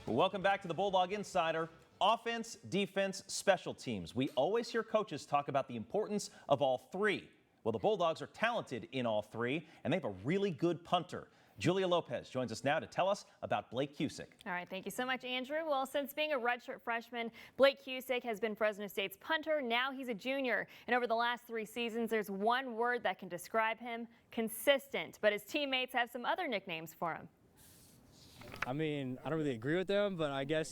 Welcome back to the Bulldog Insider. Offense, defense, special teams. We always hear coaches talk about the importance of all three. Well, the Bulldogs are talented in all three, and they have a really good punter. Julia Lopez joins us now to tell us about Blake Cusick. All right, thank you so much, Andrew. Well, since being a redshirt freshman, Blake Cusick has been Fresno State's punter. Now he's a junior. And over the last 3 seasons, there's one word that can describe him: consistent. But his teammates have some other nicknames for him. I mean, I don't really agree with them, but I guess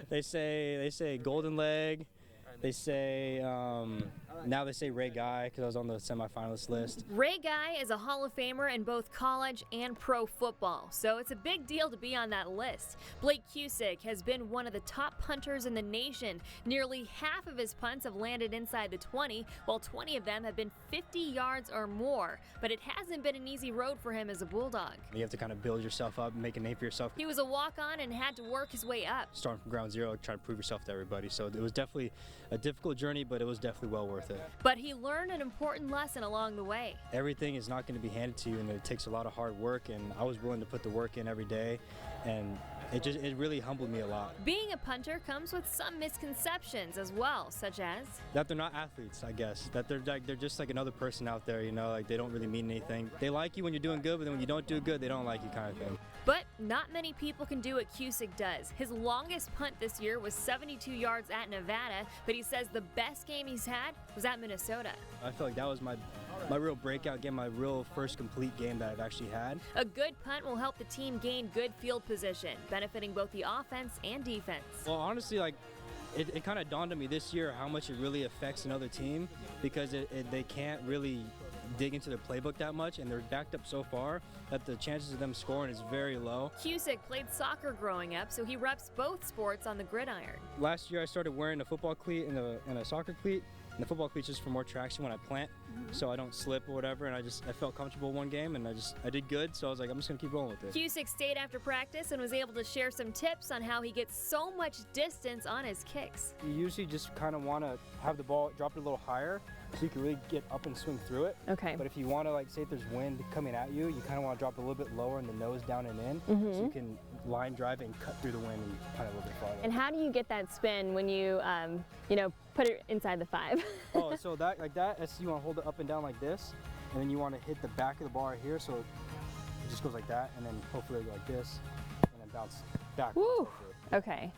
they say golden leg. They say, now they say Ray Guy because I was on the semifinalist list. Ray Guy is a Hall of Famer in both college and pro football, so it's a big deal to be on that list. Blake Cusick has been one of the top punters in the nation. Nearly half of his punts have landed inside the 20, while 20 of them have been 50 yards or more. But it hasn't been an easy road for him as a Bulldog. You have to kind of build yourself up and make a name for yourself. He was a walk-on and had to work his way up. Starting from ground zero, trying to prove yourself to everybody. So it was definitely a difficult journey, but it was definitely well worth it. But he learned an important lesson along the way. Everything is not going to be handed to you, and it takes a lot of hard work, and I was willing to put the work in every day, and it really humbled me a lot. Being a punter comes with some misconceptions as well, such as that they're not athletes, I guess. That they're just like another person out there, you know, like they don't really mean anything. They like you when you're doing good, but then when you don't do good, they don't like you, kind of thing. But not many people can do what Cusick does. His longest punt this year was 72 yards at Nevada, but he says the best game he's had was at Minnesota. I feel like that was my real breakout game, my real first complete game that I've actually had. A good punt will help the team gain good field position, benefiting both the offense and defense. Well, honestly, like it kind of dawned on me this year how much it really affects another team, because they can't really dig into their playbook that much, and they're backed up so far that the chances of them scoring is very low. Cusick played soccer growing up, so he reps both sports on the gridiron. Last year I started wearing a football cleat and a soccer cleat. And the football cleat's just for more traction when I plant, so I don't slip or whatever, and I felt comfortable one game, and I did good, so I was like, I'm just gonna keep rolling with it. Cusick stayed after practice and was able to share some tips on how he gets so much distance on his kicks. You usually just kind of want to have the ball drop it a little higher so you can really get up and swing through it. Okay. But if you want to, like, say if there's wind coming at you, you kind of want to drop it a little bit lower in the nose, down and in, so you can line drive it and cut through the wind and kind of a little bit farther. And how do you get that spin when you, put it inside the 5? Oh, so like that, you want to hold it up and down like this, and then you want to hit the back of the bar here, so it just goes like that, and then hopefully like this, and then bounce back. Woo! Okay.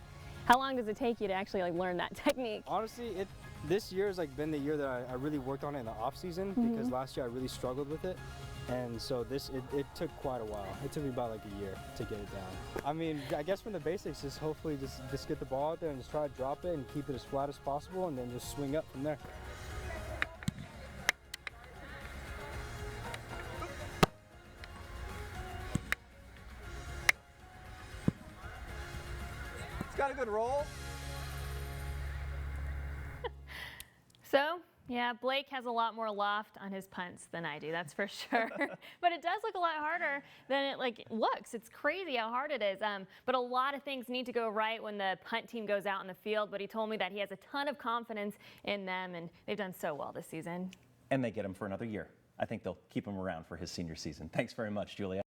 How long does it take you to actually learn that technique? Honestly, this year has been the year that I really worked on it in the off season, because last year I really struggled with it. And so it took quite a while. It took me about a year to get it down. I mean, I guess from the basics is hopefully just get the ball out there and just try to drop it and keep it as flat as possible, and then just swing up from there. It's got a good roll. So, yeah, Blake has a lot more loft on his punts than I do, that's for sure. But it does look a lot harder than it looks. It's crazy how hard it is. But a lot of things need to go right when the punt team goes out in the field. But he told me that he has a ton of confidence in them, and they've done so well this season. And they get him for another year. I think they'll keep him around for his senior season. Thanks very much, Julia.